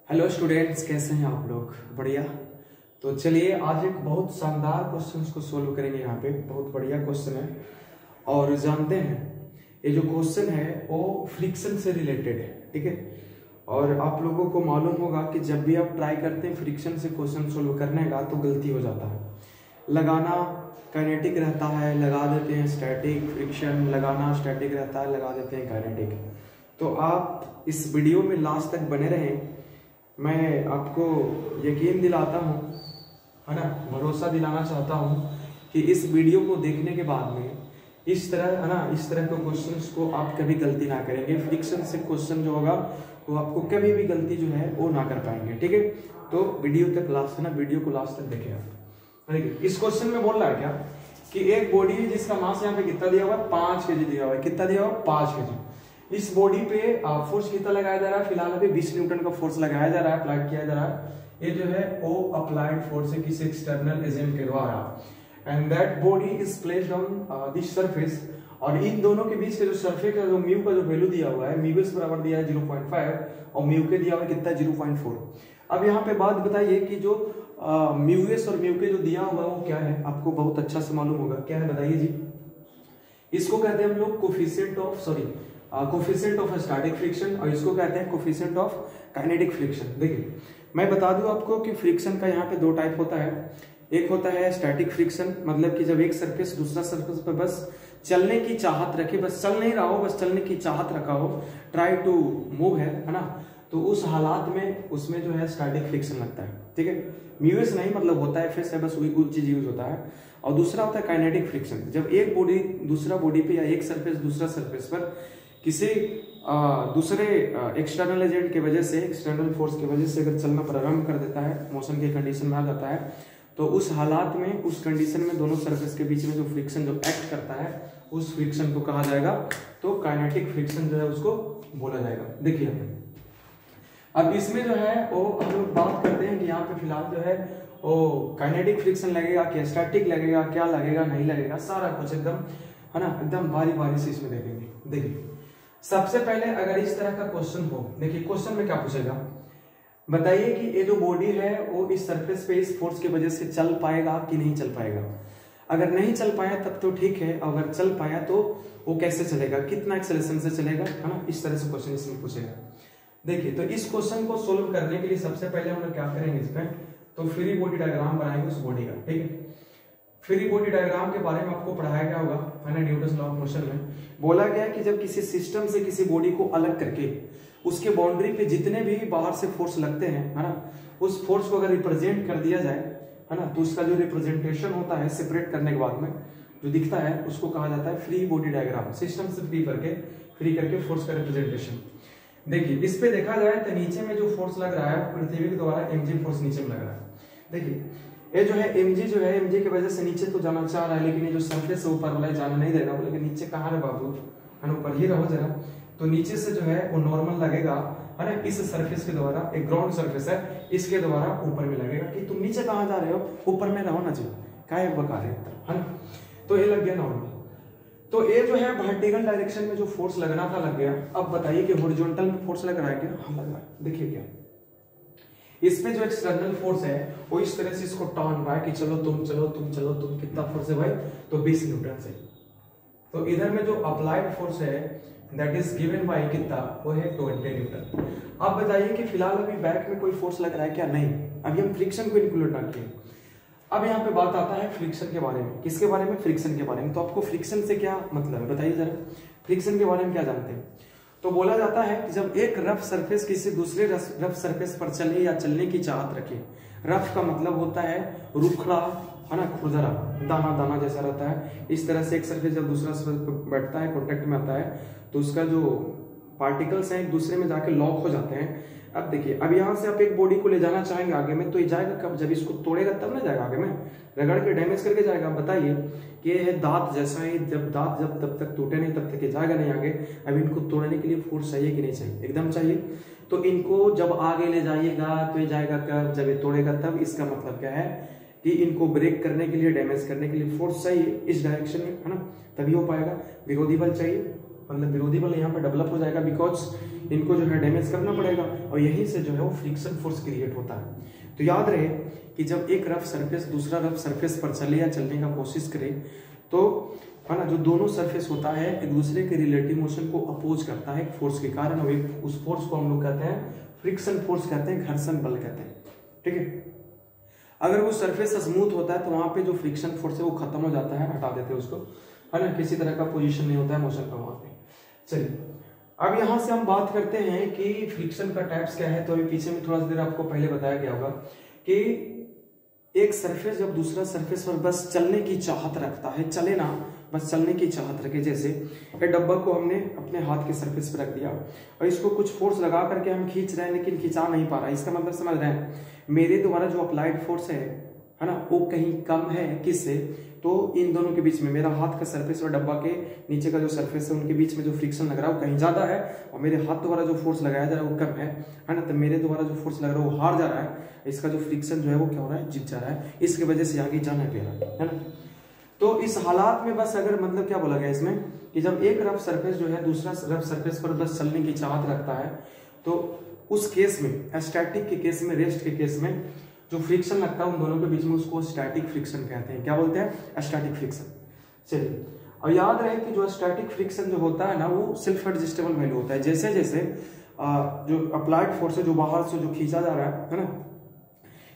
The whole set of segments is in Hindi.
हेलो स्टूडेंट्स, कैसे हैं आप लोग? बढ़िया। तो चलिए आज एक बहुत शानदार क्वेश्चन को सोल्व करेंगे। यहाँ पे बहुत बढ़िया क्वेश्चन है और जानते हैं ये जो क्वेश्चन है वो फ्रिक्शन से रिलेटेड है, ठीक है। और आप लोगों को मालूम होगा कि जब भी आप ट्राई करते हैं फ्रिक्शन से क्वेश्चन सोल्व करने का तो गलती हो जाता है। लगाना काइनेटिक रहता है, लगा देते हैं स्टैटिक। फ्रिक्शन लगाना स्टैटिक रहता है, लगा देते हैं काइनेटिक। तो आप इस वीडियो में लास्ट तक बने रहें। मैं आपको यकीन दिलाता हूँ, है ना, भरोसा दिलाना चाहता हूँ कि इस वीडियो को देखने के बाद में इस तरह, है ना, इस तरह के क्वेश्चंस को आप कभी गलती ना करेंगे। फ्रिक्शन से क्वेश्चन जो होगा वो आपको कभी भी गलती जो है वो ना कर पाएंगे, ठीक है। तो वीडियो तक लास्ट, है ना, वीडियो को लास्ट तक देखिए आप। देखिए इस क्वेश्चन में बोल रहा है क्या कि एक बॉडी है जिसका मास यहाँ पे कितना दिया हुआ है, 5 kg दिया हुआ है। कितना दिया हुआ है? 5 kg। इस बॉडी पे फोर्स कितना लगाया जा रहा है? फिलहाल अभी 20 न्यूटन का फोर्स लगाया जा रहा है, अप्लाई किया जा रहा है। ये जो है वो अप्लाइड फोर्स है किसी एक्सटर्नल एजेंट के द्वारा, and that body is placed on this surface. और इन दोनों के बीच का जो सरफेस का जो म्यू का जो वैल्यू दिया हुआ है, म्यू एस बराबर दिया है 0.5 और म्यू के दिया हुआ है कितना, 0.4। अब यहाँ पे बात बताइए कि जो म्यू एस और म्यू के जो दिया हुआ है वो क्या है? आपको बहुत अच्छा से मालूम होगा। क्या है बताइए जी? इसको कहते हैं हम लोग कोफिशिएंट ऑफ स्टैटिक फ्रिक्शन, और इसको कहते हैं कोफिशिएंट ऑफ काइनेटिक फ्रिक्शन। देखिए मैं बता दूं आपको कि फ्रिक्शन का यहाँ पे दो टाइप होता है। एक होता है स्टैटिक फ्रिक्शन, मतलब कि जब एक सरफेस दूसरा सरफेस पर बस चलने की चाहत रखे, बस चल नहीं रहा हो, बस चलने की चाहत रखा हो, ट्राई टू मूव है ना, तो उस हालात में उसमें जो है स्टैटिक फ्रिक्शन लगता है, ठीक है। म्यूएस नहीं, मतलब होता है एफएस है, बस वही चीज यूज होता है। और दूसरा होता है काइनेटिक फ्रिक्शन, जब एक बॉडी दूसरा बॉडी पे या एक सरफेस दूसरा सरफेस पर किसी दूसरे एक्सटर्नल एजेंट की वजह से, एक्सटर्नल फोर्स की वजह से अगर चलना प्रारंभ कर देता है, मोशन की कंडीशन में आ जाता है, तो उस हालात में, उस कंडीशन में दोनों सरफेस के बीच में जो फ्रिक्शन जो एक्ट करता है उस फ्रिक्शन को कहा जाएगा, तो काइनेटिक फ्रिक्शन जो है उसको बोला जाएगा। देखिए अब इसमें जो है वो हम लोग बात करते हैं कि यहाँ पे फिलहाल जो है वो काइनेटिक फ्रिक्शन लगेगा क्या, स्टैटिक लगेगा क्या, लगेगा नहीं लगेगा, सारा कुछ एकदम, है ना, एकदम बारी बारी से इसमें देखेंगे। देखिए सबसे पहले अगर इस तरह का क्वेश्चन हो, देखिए क्वेश्चन में क्या पूछेगा, बताइए कि ये जो बॉडी है वो इस सरफेस पे इस फोर्स की वजह से चल पाएगा कि नहीं चल पाएगा। अगर नहीं चल पाया तब तो ठीक है, अगर चल पाया तो वो कैसे चलेगा, कितना एक्सेलरेशन से चलेगा, है ना, इस तरह से क्वेश्चन इसमें पूछेगा। देखिए तो इस क्वेश्चन को सोल्व करने के लिए सबसे पहले हम लोग क्या करेंगे, इसमें तो फ्री बॉडी डायग्राम बनाएंगे उस बॉडी का, ठीक है। फ्री बॉडी डायग्राम के बारे में आपको पढ़ाया गया होगा, है ना, न्यूटन लॉ ऑफ मोशन में बोला गया कि जब किसी सिस्टम से किसी बॉडी को अलग करके उसके बाउंड्री पे जितने भी बाहर से फोर्स लगते हैं, है ना, उस फोर्स को अगर रिप्रेजेंट कर दिया जाए, है ना, तो उसका जो रिप्रेजेंटेशन होता है सेपरेट करने के बाद में जो दिखता है उसको कहा जाता है फ्री बॉडी डायग्राम। सिस्टम से फ्री करके फोर्स का रिप्रेजेंटेशन। देखिए इस पे देखा जाए तो नीचे में जो फोर्स लग रहा है पृथ्वी के द्वारा mg फोर्स नीचे में लग रहा है। देखिए ये जो है mg जो है, mg की वजह से नीचे तो जाना चाह रहा है, लेकिन ये जो सरफेस है ऊपर वाला जाने नहीं देगा, लेकिन नीचे कहाँ है बाबू, है ना, ऊपर ही रहो जरा। तो नीचे से जो है वो नॉर्मल लगेगा, है ना, इस सरफेस के द्वारा, एक ग्राउंड सरफेस है, इसके द्वारा ऊपर में लगेगा कि तुम नीचे कहाँ जा रहे हो, ऊपर में रहो ना जी, काय बका रहे, है ना। तो ये लग गया नॉर्मल। तो ये जो है वर्टिकल डायरेक्शन में जो फोर्स लगना था लग गया। अब बताइए कि हॉरिजॉन्टल में फोर्स लग रहा है क्या? हाँ लग रहा है। देखिए क्या इस पे जो एक्सटर्नल फोर्स है वो इस तरह से इसको टर्न रहा है कि चलो तुम चलो तुम चलो तुम, कितना फोर्स है भाई, तो 20 न्यूटन से। तो इधर में जो अप्लाइड फोर्स है दैट इज गिवन बाय कितना, वो है 20 न्यूटन। अब बताइए कि फिलहाल अभी बैक में कोई फोर्स लग रहा है क्या? नहीं, अभी हम फ्रिक्शन को इंक्लूड ना किए। अब यहाँ पे बात आता है फ्रिक्शन के बारे में। किसके बारे में? फ्रिक्शन के बारे में। तो आपको फ्रिक्शन से क्या मतलब है बताइए जरा, फ्रिक्शन के बारे में क्या जानते हैं? तो बोला जाता है कि जब एक रफ सरफेस किसी दूसरे रफ सरफेस पर चले या चलने की चाहत रखे, रफ का मतलब होता है रुखड़ा, है ना, खुरदरा, दाना दाना जैसा रहता है। इस तरह से एक सरफेस जब दूसरा सरफेस पर बैठता है, कॉन्टेक्ट में आता है, तो उसका जो पार्टिकल्स हैं एक दूसरे में जाके लॉक हो जाते हैं। अब देखिए अब यहाँ से आप एक बॉडी को ले जाना चाहेंगे आगे में, तो ये जाएगा कब? जब इसको तोड़ेगा तब ना जाएगा आगे में, रगड़ के डैमेज करके जाएगा। बताइए कि ये है दांत जैसा है, जब दांत जब तब तक टूटे नहीं तब तक ये जाएगा नहीं आगे। अब इनको तोड़ने के लिए फोर्स चाहिए कि नहीं चाहिए? एकदम चाहिए। तो इनको जब आगे ले जाइएगा तो ये जाएगा कब? जब ये तोड़ेगा तब। इसका मतलब क्या है कि इनको ब्रेक करने के लिए, डैमेज करने के लिए फोर्स चाहिए इस डायरेक्शन में, है ना, तभी हो पाएगा। विरोधी बल चाहिए, मतलब विरोधी बल यहाँ पे डेवलप हो जाएगा, बिकॉज इनको जो है डैमेज करना पड़ेगा और यहीं से जो है वो फ्रिक्शन फोर्स क्रिएट होता है। तो याद रहे कि जब एक रफ सरफेस दूसरा रफ सरफेस पर चले या चलने का कोशिश करे तो है ना, जो दोनों सरफेस होता है एक दूसरे के रिलेटिव मोशन को अपोज करता है एक फोर्स के कारण, और उस फोर्स को हम लोग कहते हैं फ्रिक्शन फोर्स कहते हैं, घर्षण बल कहते हैं। ठीक है, अगर वो सरफेस स्मूथ होता है तो वहां पे जो फ्रिक्शन फोर्स है वो खत्म हो जाता है, हटा देते हैं उसको, है ना, किसी तरह का पोजीशन नहीं होता है मोशन का वहां पे। चलिए अब यहां से हम बात करते हैं कि फ्रिक्शन का टाइप्स क्या है। तो अभी पीछे में थोड़ा सा देर आपको पहले बताया गया होगा कि एक सरफेस जब दूसरा सरफेस पर बस चलने की चाहत रखता है, चले ना, बस चलने की चाहत रखे, जैसे ये डब्बा को हमने अपने हाथ के सरफेस पर रख दिया और इसको कुछ फोर्स लगा करके हम खींच रहे हैं लेकिन खिंचा नहीं पा रहा, इसका मतलब समझ रहे हैं, मेरे द्वारा जो अप्लाइड फोर्स है ना, वो कहीं कम है किससे, तो इन दोनों के बीच में, मेरा हाथ का सरफेस और डब्बा के नीचे का जो सरफेस है उनके बीच में जो फ्रिक्शन लग रहा है वो कहीं ज्यादा है, और मेरे हाथ द्वारा जो फोर्स लगाया जा रहा है वो कम है ना, तो मेरे द्वारा जो फोर्स लग रहा है वो हार जा रहा है, इसका जो फ्रिक्शन जो है वो क्या हो रहा है, जीत जा रहा है, इसकी वजह से आगे जाना दे रहा है ना। तो इस हालात में बस अगर मतलब क्या बोला गया इसमें कि जब एक रफ सरफेस जो है दूसरा रफ सरफेस पर बस चलने की चाहत रखता है तो उस केस में, स्टैटिक के केस में, रेस्ट के केस में जो फ्रिक्शन लगता है उन दोनों के बीच में उसको स्टैटिक फ्रिक्शन कहते हैं। क्या बोलते हैं? Static friction. चलिए, और याद रहे कि जो स्टैटिक फ्रिक्शन जो होता है ना वो सेल्फ एडजस्टेबल वैल्यू होता है। जैसे जैसे जो अप्लाइड फोर्स है जो बाहर से जो खींचा जा रहा है ना,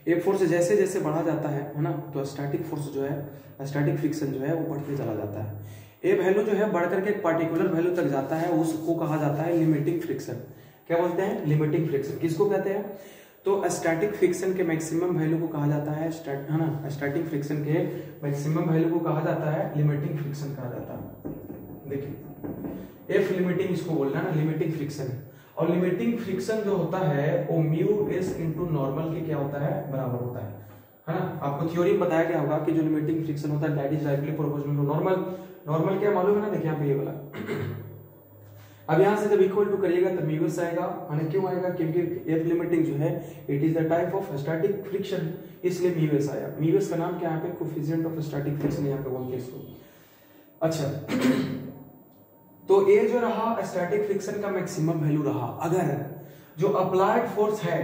एक फोर्स जैसे जैसे बढ़ा जाता है ना, तो स्टैटिक फोर्स जो है, स्टैटिक फ्रिक्शन जो है वो बढ़ते चला जाता है। ये वैल्यू जो है बढ़ करके एक पर्टिकुलर वैल्यू तक जाता है, उसको कहा जाता है लिमिटिंग फ्रिक्शन। क्या बोलते हैं? Limiting friction. किसको कहते हैं? तो स्टैटिक फ्रिक्शन के मैक्सिमम वैल्यू को कहा जाता है, है ना, स्टैटिक फ्रिक्शन के मैक्सिमम वैल्यू को कहा जाता है लिमिटिंग फ्रिक्शन कहा जाता है। देखिए एफ लिमिटिंग इसको बोलना है ना, लिमिटिंग फ्रिक्शन। और लिमिटिंग फ्रिक्शन जो होता है वो म्यू एस इंटू नॉर्मल के क्या होता है, बराबर होता है ना। आपको थ्योरी में बताया गया होगा कि जो लिमिटिंग फ्रिक्शन होता है that is directly proportional to normal. Normal क्या मालूम है ना, देखिए यहाँ पे ये वाला अब यहाँ से जब इक्वल टू करिएगा तब म्यू एस आएगा, माने क्यों आएगा, क्योंकि एफ लिमिटिंग जो है it is the type of static friction, इसलिए म्यू एस आया। म्यू एस का नाम क्या है यहाँ पे, कोफिशिएंट ऑफ स्टैटिक फ्रिक्शन यहाँ पे बोलते हैं इसको। अच्छा तो ये जो रहा स्टैटिक फ्रिक्शन का मैक्सिमम वैल्यू रहा। अगर जो अप्लाइड फोर्स है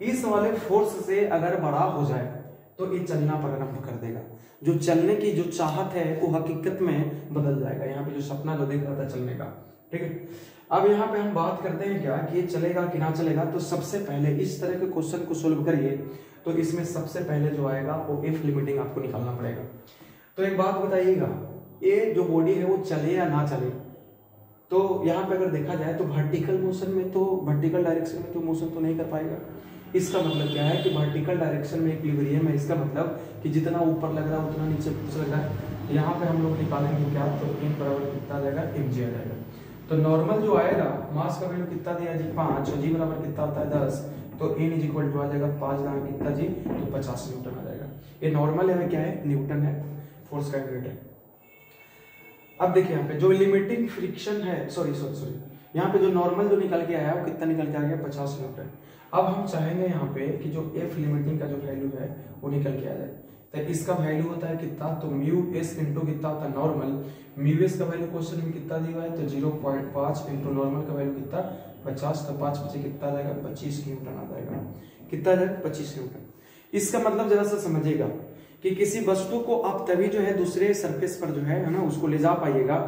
इस वाले फोर्स से अगर बड़ा हो जाए तो ये चलना प्रारंभ कर देगा। जो चलने की जो चाहत है वो हकीकत में बदल जाएगा। यहाँ पे जो सपना जो देख रहा था चलने का, ठीक है। अब यहाँ पे हम बात करते हैं क्या कि ये चलेगा कि ना चलेगा। तो सबसे पहले इस तरह के क्वेश्चन को सोल्व करिए तो इसमें सबसे पहले जो आएगा वो एफ लिमिटिंग आपको निकालना पड़ेगा। तो एक बात बताइएगा, ये जो बॉडी है वो चले या ना चले, तो यहाँ पे अगर देखा जाए तो वर्टिकल मोशन में, तो वर्टिकल डायरेक्शन में तो मोशन तो नहीं कर पाएगा। इसका मतलब क्या है कि वर्टिकल डायरेक्शन में इक्विलिब्रियम है। इसका मतलब कि जितना ऊपर लग रहा है उतना नीचे फोर्स लग रहा है। यहाँ पे हम लोग निकालेंगे क्या, तो एन बराबर कितना आ जाएगा, एम जी आ जाएगा। तो नॉर्मल जो आएगा मास का वैल्यू कितना दिया जी, 5, और जी बराबर कितना होता है 10, तो एन इज इक्वल टू आ जाएगा 5 गुना कितना जी, तो 50 न्यूटन आ जाएगा। ये नॉर्मल है, क्या है, न्यूटन है, फोर्स का यूनिट है। अब देखिए यहाँ पे जो लिमिटिंग फ्रिक्शन है, सॉरी यहाँ पे जो नॉर्मल जो निकल के आया वो कितना निकल के आ गया, 50 न्यूटन। अब हम चाहेंगे यहाँ पे कि जो एफ लिमिटिंग का जो वैल्यू है वो निकल के आ जाए। तो इसका वैल्यू होता है कितना, तो म्यू एस इंटू कितना होता है नॉर्मल। म्यू एस का वैल्यू क्वेश्चन में कितना दिया है, तो 0.5 इंटू नॉर्मल का वैल्यू कितना, 50, तो 5 बचे कितना आ जाएगा, 25 न्यूटन आ जाएगा। कितना आ जाएगा, 25 न्यूटन। इसका मतलब जरा सा समझिएगा कि किसी वस्तु को आप तभी जो है दूसरे सरफेस पर जो है ना उसको ले जा पाइएगा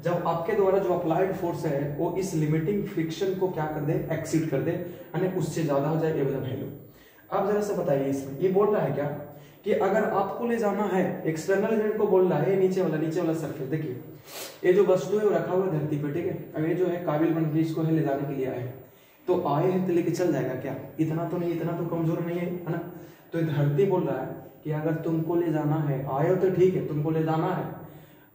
जब आपके द्वारा जो अप्लाइड फोर्स है वो इस लिमिटिंग फ्रिक्शन को क्या कर दे, एक्सीड कर दे, यानी उससे ज्यादा हो जाए ये वाला वैल्यू। अब जरा सा बताइए, इसमें ये बोल रहा है क्या कि अगर आपको ले जाना है, एक्सटर्नल एजेंट को बोल रहा है नीचे वाला सरफेस, देखिए ये जो वस्तु है वो रखा हुआ धरती पे, ठीक है। अब ये जो है काबिल बन के इसको है ले जाने के लिए आए, तो आए हैं तो लेके चल जाएगा क्या, इतना तो नहीं, इतना तो कमजोर नहीं है ना। तो धरती बोल रहा है कि अगर तुमको ले जाना है, आए हो तो ठीक है, तुमको ले जाना है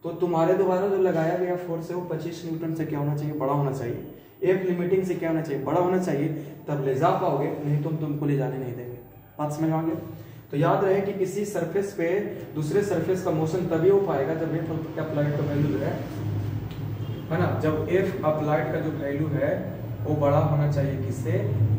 तो तुम्हारे द्वारा जो लगाया गया फोर्स है वो 25 न्यूटन से क्या होना चाहिए, बड़ा होना चाहिए। एफ लिमिटिंग से क्या होना चाहिए, बड़ा होना चाहिए, तब ले जा पाओगे, नहीं तुमको ले जाने नहीं देंगे। बात समझ में आ गया। तो याद रहे कि किसी सरफेस पे दूसरे सरफेस का मोशन तभी हो पाएगा जब एफ अप्लाइड का वैल्यू है ना, जब एफ अप्लाइड का जो वैल्यू है वो बड़ा होना चाहिए किससे,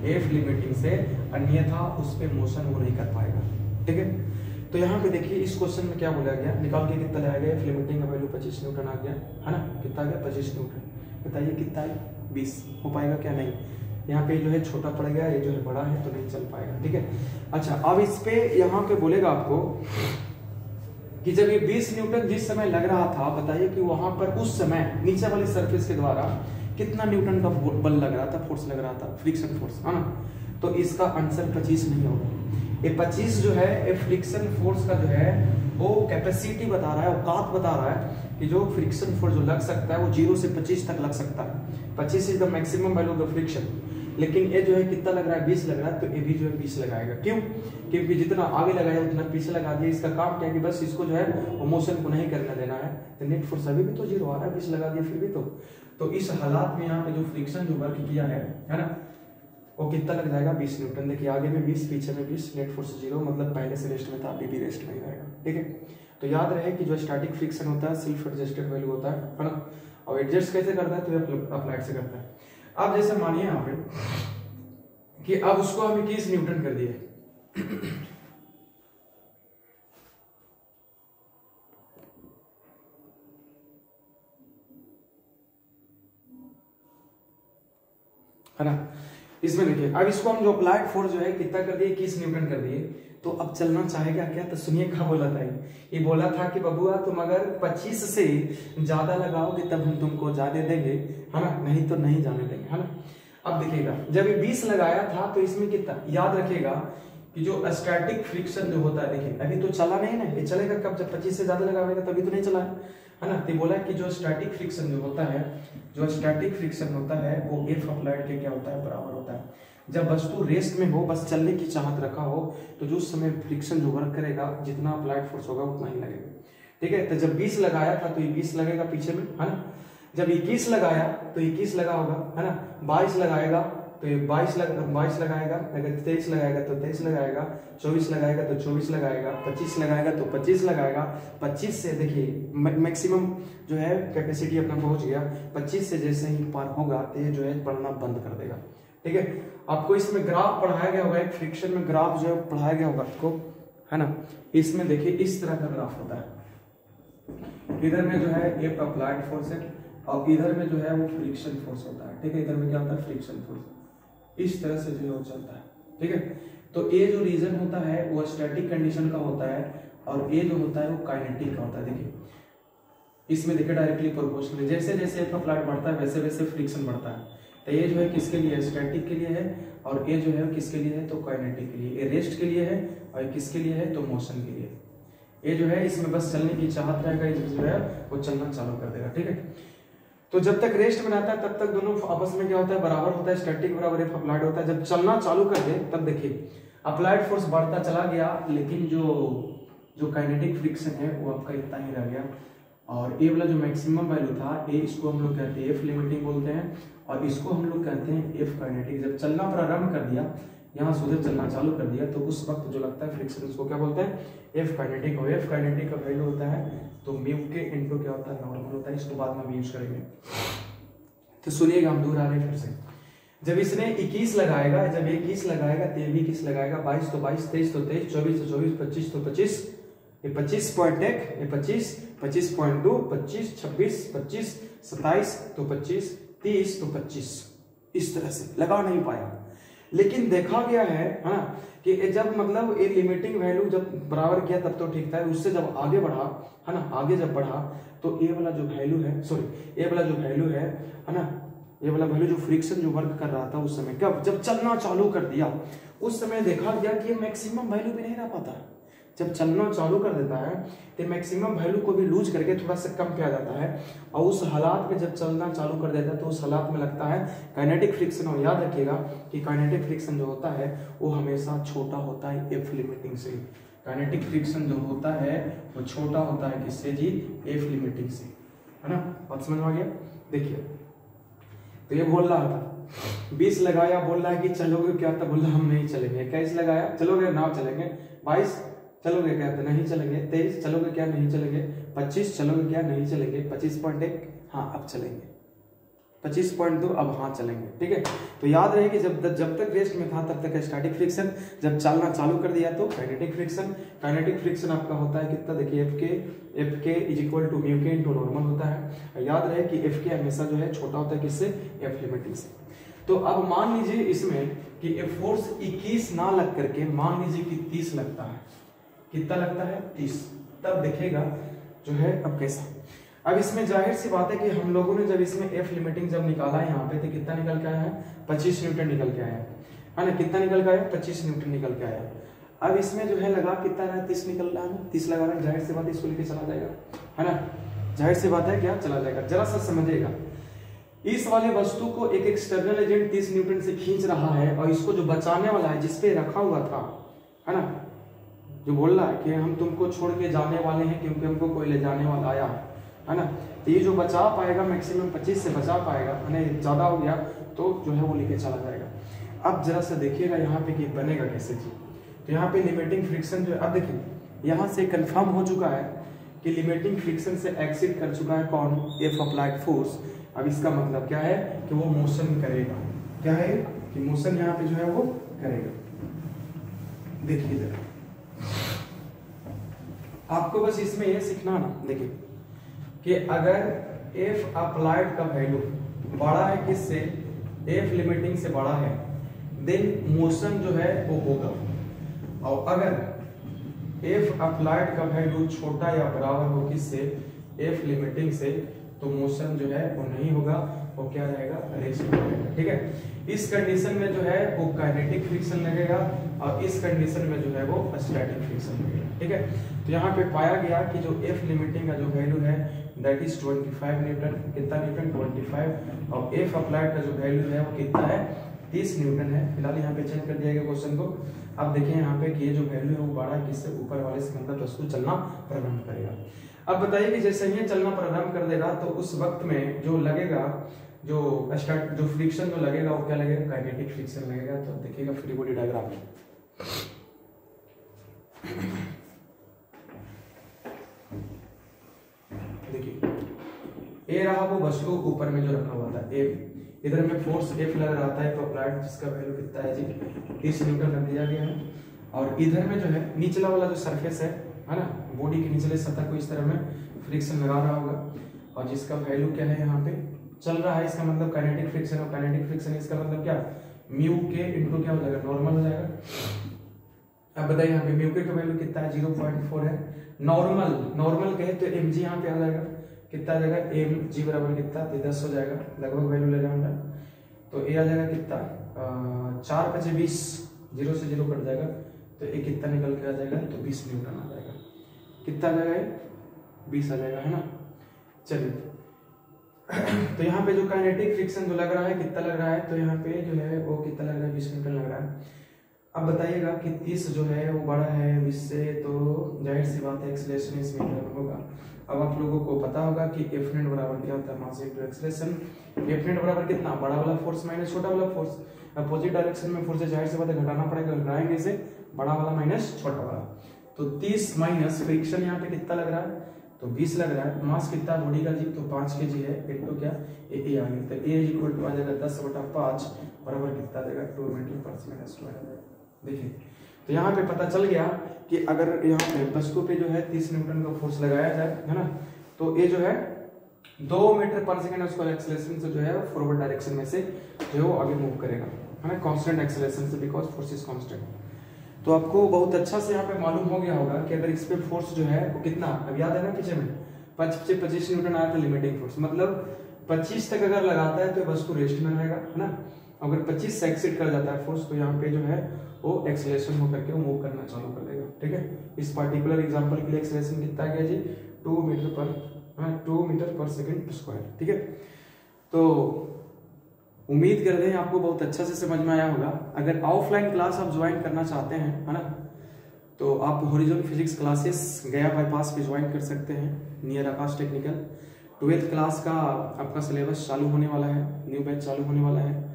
एफ लिमिटिंग से, अन्यथा उस पे मोशन वो नहीं कर पाएगा, ठीक है। तो यहाँ पे देखिए इस क्वेश्चन में क्या बोला गया, निकाल के कितना लाया गया, एफ लिमिटिंग का वैल्यू 25 न्यूटन आ गया, है ना, कितना आ गया, 25 न्यूटन। बताइए कितना है, 20। हो पाएगा क्या? नहीं। यहाँ पे जो है छोटा पड़ गया, ये जो है बड़ा है, तो नहीं चल पाएगा। ठीक है। अच्छा, अब इस पे यहाँ पे बोलेगा आपको कि जब ये 20 न्यूटन जिस समय लग रहा था, बताइए कि वहां पर उस समय नीचे वाली सरफेस के द्वारा कितना न्यूटन का बल लग रहा था, फोर्स लग रहा था, फ्रिक्शन फोर्स, है ना। तो इसका आंसर 25 नहीं होगा। ये 25 जो है ये फ्रिक्शन फोर्स का जो है वो कैपेसिटी बता रहा है, औकात बता रहा है कि जो फ्रिक्शन फोर्स जो लग सकता है वो 0 से 25 तक लग सकता है। 25 is the maximum value of the friction. लेकिन ये जो है कितना लग रहा है, 20 लग रहा है, तो ये भी जो है 20 लगाएगा। क्यों? क्योंकि जितना आगे लगाया उतना पीछे लगा दिया। इसका काम क्या है कि बस इसको जो है मोशन को नहीं करने देना है। तो नेट फोर्स अभी भी तो 0 आ रहा है, 20 लगा दिया फिर भी तो इस हालात में यहाँ पे जो फ्रिक्शन जो वर्क किया है ना, वो कितना लग जाएगा, 20 न्यूटन। देखिए आगे में 20, पीछे में 20, नेट फोर्स 0, मतलब पहले से रेस्ट में था, अभी भी रेस्ट में ही रहेगा। ठीक है। तो याद रहे कि जो स्टैटिक फ्रिक्शन होता है सेल्फ एडजस्टेड वैल्यू होता है ना। और एडजस्ट कैसे करता है, तो अप्लाइड से करता है। अब जैसे मानिए यहाँ पे कि अब उसको हम 21 न्यूटन कर दिए, है ना। इसमें देखिए अब इसको हम जो अप्लाइड फोर्स जो है कितना कर दिए, 21 न्यूटन कर दिए। तो अब चलना चाहेगा क्या, तो सुनिए क्या बोला था। ये बोला था कि बबुआ तुम अगर 25 से ज्यादा लगाओगे तब हम तुमको जाने देंगे, है ना, नहीं तो नहीं जाने देंगे, है ना। अब देखिएगा जब ये 20 लगाया था तो इसमें कितना, याद रखिएगा कि जो स्टैटिक फ्रिक्शन जो होता है, देखिए अभी तो चला नहीं ना, ये चलेगा कब, जब 25 से ज्यादा लगाएगा तभी तो नहीं चला है ना। तो बोला कि जो स्टैटिक फ्रिक्शन जो होता है, जो स्टैटिक फ्रिक्शन होता है वो एफ अप्लाइड के क्या होता है, बराबर होता है। जब वस्तु रेस्ट में हो, बस चलने की चाहत रखा हो, तो जो समय फ्रिक्शन जो वर्क करेगा जितना अप्लाइड फोर्स होगा उतना ही लगेगा। ठीक है। तो जब 20 लगाया था तो ये 20 लगेगा पीछे में, है ना। जब 21 लगाया तो 21 लगा होगा, है ना। 22 लगाएगा तो ये 22 लगाएगा, अगर 23 लगाएगा तो 23 लगाएगा, 24 लगाएगा तो 24 लगाएगा, 25 लगाएगा तो 25 लगाएगा। 25 से देखिए मैक्सिमम जो है कैपेसिटी अपना पहुंच गया, 25 से जैसे ही पार होगा तो ये जो है पढ़ना बंद कर देगा। ठीक है। आपको इसमें ग्राफ पढ़ाया गया होगा, एक फ्रिक्शन में ग्राफ जो है पढ़ाया गया होगा आपको, है ना। इसमें देखिए इस तरह का ग्राफ होता है, इधर में जो है एफ अप्लाइड फोर्स है और इधर में जो है वो फ्रिक्शन फोर्स होता है। ठीक है। इधर में क्या होता है, फ्रिक्शन फोर्स, इस तरह से जो है वो चलता है। ठीक है। तो ये जो रीजन होता है वो स्टैटिक कंडीशन का होता है और ये जो होता है वो काइनेटिक का होता है। देखिए इसमें देखिए डायरेक्टली प्रोपोर्शनल, जैसे जैसे एफ अप्लाइड बढ़ता है वैसे वैसे फ्रिक्शन बढ़ता है। तो ये जो है किसके लिए है, स्टैटिक के लिए है, और ये जो है किसके लिए है, तो काइनेटिक के लिए। ये रेस्ट के लिए है और किसके लिए है, तो मोशन के लिए। ये जो है इसमें बस चलने की चाहत रहेगा, ये जो है वो चलना चालू कर देगा। ठीक है। तो जब तक रेस्ट में रहता है तब तक दोनों आपस में क्या होता है, बराबर होता है, स्टैटिक बराबर एफ अप्लाइड होता है। जब चलना चालू कर दे तब देखिए अप्लाइड फोर्स बढ़ता चला गया, लेकिन जो काइनेटिक फ्रिक्शन है वो आपका इतना ही रह गया। और ये वाला जो मैक्सिमम वैल्यू था, ये इसको हम लोग कहते हैं एफ लिमिटिंग बोलते हैं, और इसको हम लोग कहते हैं एफ काइनेटिक। जब चलना प्रारंभ कर दिया, यहाँ से उधर चलना चालू कर दिया, तो उस वक्त जो लगता है फ्रिक्शन उसको क्या बोलते हैं, एफ काइनेटिक। और एफ काइनेटिक का वैल्यू होता है तो म्यू के इनटू क्या होता है, नॉर्मल होता है। इसको बाद में हम यूज करेंगे। तो सुनिएगा, हम दूर आ रहे हैं फिर से। जब इसने 21 लगाएगा, जब 21 लगाएगा तो 21 लगाएगा, 22 तो 22, 23 तो 23, 24 तो 24, 25 तो 25, ये 25.1, ये 25, 25.2, 25, 26, 25, 27 तो 25, 30 तो 25, इस तरह से लगा नहीं पाया। लेकिन देखा गया है ना, कि जब मतलब ये लिमिटिंग वैल्यू जब बराबर किया तब तो ठीक था, उससे जब आगे बढ़ा, है ना, आगे जब बढ़ा तो ये वाला जो वैल्यू है, सॉरी ये वाला जो वैल्यू है ना, ये वाला वैल्यू जो फ्रिक्शन जो वर्क कर रहा था उस समय, कब, जब चलना चालू कर दिया उस समय देखा गया कि ये मैक्सिमम वैल्यू भी नहीं रह पाता। जब चलना चालू कर देता है तो मैक्सिमम वैल्यू को भी लूज करके थोड़ा सा कम पे आ जाता है, और उस हालात में जब चलना चालू कर देता है तो उस हालात में लगता है काइनेटिक फ्रिक्शन। और याद रखिएगा कि काइनेटिक फ्रिक्शन जो होता है वो हमेशा छोटा होता है एफ लिमिटिंग से। काइनेटिक फ्रिक्शन जो होता है वो छोटा होता है किससे जी, एफ लिमिटिंग से, है ना। बात समझ में आ गया। देखिए तो ये बोल रहा था 20 लगाया, बोल रहा है कि चलोगे क्या, तब बोल रहा हम नहीं चलेंगे। 21 लगाया, चलोगे ना, चलेंगे। 22 चलोगे क्या, तो नहीं चलेंगे। 23 चलोगे क्या, नहीं चलेंगे। 25 चलोगे क्या, नहीं चलेंगे। 25.1 हाँ अब चलेंगे। 25.2 अब हाथ चलेंगे, ठीक है। तो याद रहे कि जब तक रेस्ट में था तब तक स्टैटिक फ्रिक्शन, जब चलना चालू कर दिया तो काइनेटिक फ्रिक्शन। काइनेटिक फ्रिक्शन आपका होता है कितना, देखिए एफ के इज इक्वल टू म्यू के इनटू नॉर्मल होता है। याद रहे कि एफ के हमेशा जो है छोटा होता है किससे, एफ लिमिटिंग से। तो अब मान लीजिए इसमें कि फोर्स 21 ना लग करके मान लीजिए कि 30 लगता है, कितना लगता है 30, तब देखिएगा जो है अब कैसा। अब इसमें जाहिर सी बात है कि हम लोगों ने जब इसमें एफ लिमिटिंग जब निकाला है यहाँ पे तो कितना निकल के आया है, 25 न्यूटन निकल के आया है ना, कितना निकल के आया, 25 न्यूटन निकल के आया। अब इसमें जो है लगा कितना रहा, 30 निकल रहा है ना, 30 लगा रहा है, जाहिर सी बात है इसको लेके चला जाएगा, है ना, जाहिर सी बात है क्या चला जाएगा। जरा सा समझिएगा, इस वाले वस्तु को एक एक्सटर्नल एजेंट 30 न्यूटन से खींच रहा है और इसको जो बचाने वाला है जिसपे रखा हुआ था, है ना, जो बोल रहा है कि हम तुमको छोड़ के जाने वाले हैं क्योंकि हमको कोई ले जाने वाला आया है ना, तो ये जो बचा पाएगा मैक्सिमम 25 से बचा पाएगा, है ज्यादा हो गया तो जो है वो लेके चला जाएगा। अब जरा सा देखिएगा यहाँ पे कि बनेगा कैसे जी। तो यहाँ पे लिमिटिंग फ्रिक्शन जो है, अब देखिए यहाँ से कंफर्म हो चुका है कि लिमिटिंग फ्रिक्शन से एक्सिट कर चुका है कौन, एफ अप्लाइड फोर्स। अब इसका मतलब क्या है कि वो मोशन करेगा, क्या है कि मोशन यहाँ पे जो है वो करेगा। देखिए जरा, आपको बस इसमें ये सीखना ना, देखिए कि अगर एफ अप्लाइड का वैल्यू बड़ा है किससे, एफ लिमिटिंग से बड़ा है, देन मोशन जो है वो होगा। और अगर एफ अप्लाइड का वैल्यू छोटा या बराबर हो किससे, एफ लिमिटिंग से, तो मोशन जो है वो नहीं होगा, वो क्या रहेगा, रेस्ट रहेगा, ठीक है। इस कंडीशन में जो है वो काइनेटिक फ्रिक्शन लगेगा और इस कंडीशन में जो है वो स्टैटिक फ्रिक्शन लगेगा, ठीक है। तो यहाँ पे पाया गया कि जो एफ लिमिटिंग का जो वैल्यू है दैट इज 25 न्यूटन, कितना न्यूटन 25, और एफ अप्लाइड का जो वैल्यू है वो कितना है 30 न्यूटन है। फिलहाल यहाँ पे चेंज कर दिया गया क्वेश्चन को। अब देखिए यहाँ पे कि ये जो वैल्यू है वो बड़ा है किससे, ऊपर वाले से, मतलब वस्तु चलना प्रारंभ करेगा। अब बताइए कि जैसे ही चलना प्रारंभ कर देगा तो उस वक्त में जो लगेगा, जो फ्रिक्शन जो लगेगा वो क्या लगेगा, काइनेटिक फ्रिक्शन लगेगा। तो देखिएगा फ्री बॉडी डायग्राम में, देखिए ए रहा वो वस्तु ऊपर में जो रखा हुआ था एफ, इधर में फोर्स एफ लग रहा था तो अप्लाइड जिसका वैल्यू कितना है जी 30 न्यूटन रख दिया गया है। और इधर में जो है निचला वाला जो सरफेस है ना, बॉडी के निचले सतह को इस तरह में फ्रिक्शन लगा रहा होगा और जिसका वैल्यू क्या है यहाँ पे चल रहा है, इसका मतलब काइनेटिक फ्रिक्शन। और काइनेटिक फ्रिक्शन इसका मतलब क्या, म्यू के इनटू क्या हो जाएगा, नॉर्मल हो जाएगा। अब बताइए यहाँ पे म्यू के का वैल्यू कितना है, 0.4 है। नॉर्मल कहे तो mg यहाँ पे आ जाएगा, कितना आ जाएगा, mg बराबर कितना 10 हो जाएगा, लगभग वैल्यू ले रहा हूँ तो ए आ जाएगा कितना 4 × 20, 0 से 0 कट जाएगा तो ए कितना निकल के आ जाएगा, तो 20 न्यूटन आ जाएगा। कितना आ जाएगा, 20 आ जाएगा, है ना। चलिए तो यहाँ पे जो काइनेटिक फ्रिक्शन जो लग रहा है कितना लग रहा है, तो यहाँ पे जो है वो कितना लग रहा है, 20 न्यूटन लग रहा है। अब बताइएगा कि 30 जो है वो बड़ा है 20 से, तो जाहिर सी बात है एक्सेलरेशन इस मीटर में होगा। अब आप लोगों को पता होगा कि एफ नेट बराबर क्या होता है, mass into acceleration. F net बराबर कितना, बड़ा वाला फोर्स माइनस छोटा वाला फोर्स। अपोजिट डायरेक्शन में फोर्स जाहिर सी बात है घटाना पड़ेगा, घटाएंगे इसे, बड़ा वाला माइनस छोटा वाला। तो 30 माइनस फ्रिक्शन यहाँ पे कितना लग रहा है, तो 20 लग रहा है। मास कितना बॉडी का जी, तो 5 kg है, इनटू क्या ए आ गया, तो ए इक्वल टू आ जाएगा 10/5 बराबर कितना आ जाएगा 2 मीटर/s²। देखिए तो यहाँ पे पता चल गया कि अगर यहाँ पे वस्तु पे जो है 30 न्यूटन का फोर्स लगाया जाए, है ना, तो ये जो है 2 मीटर/s² एक्सेलरेशन से जो है फॉरवर्ड डायरेक्शन में से जो है वो आगे मूव करेगा, है ना, कांस्टेंट एक्सेलरेशन से, बिकॉज फोर्स इज कांस्टेंट। तो आपको बहुत अच्छा से यहाँ पे मालूम हो गया होगा कि अगर इस पे फोर्स जो है वो कितना, अब याद है ना पीछे में 25 न्यूटन आया था लिमिटिंग फोर्स, मतलब 25 तक अगर लगाता है तो वस्तु रेस्ट में रहेगा, है ना। अगर 25 से एक्सिट कर जाता है फोर्स तो यहाँ पे जो है वो एक्सेलरेशन होकर के मूव करना चालू कर देगा, ठीक है। इस पार्टिकुलर एग्जांपल के लिए एक्सेलरेशन कितना गया जी, 2 मीटर/s², ठीक है। तो उम्मीद करते हैं आपको बहुत अच्छा से समझ में आया होगा। अगर ऑफलाइन क्लास आप ज्वाइन करना चाहते हैं, है ना, तो आप हॉरिजॉन्टल फिजिक्स क्लासेस गया बाईपास पे ज्वाइन कर सकते हैं, नियर आकाश टेक्निकल। 12th क्लास का आपका सिलेबस चालू होने वाला है, न्यू बैच चालू होने वाला है।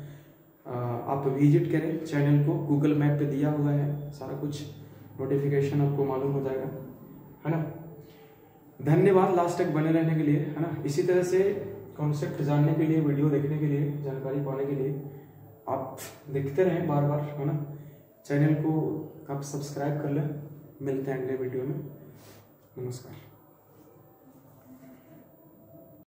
आप विजिट करें चैनल को, गूगल मैप पे दिया हुआ है सारा कुछ, नोटिफिकेशन आपको मालूम हो जाएगा, है ना। धन्यवाद लास्ट तक बने रहने के लिए, है ना। इसी तरह से कॉन्सेप्ट जानने के लिए, वीडियो देखने के लिए, जानकारी पाने के लिए आप देखते रहें बार बार, है ना। चैनल को आप सब्सक्राइब कर लें। मिलते हैं अगले वीडियो में। नमस्कार।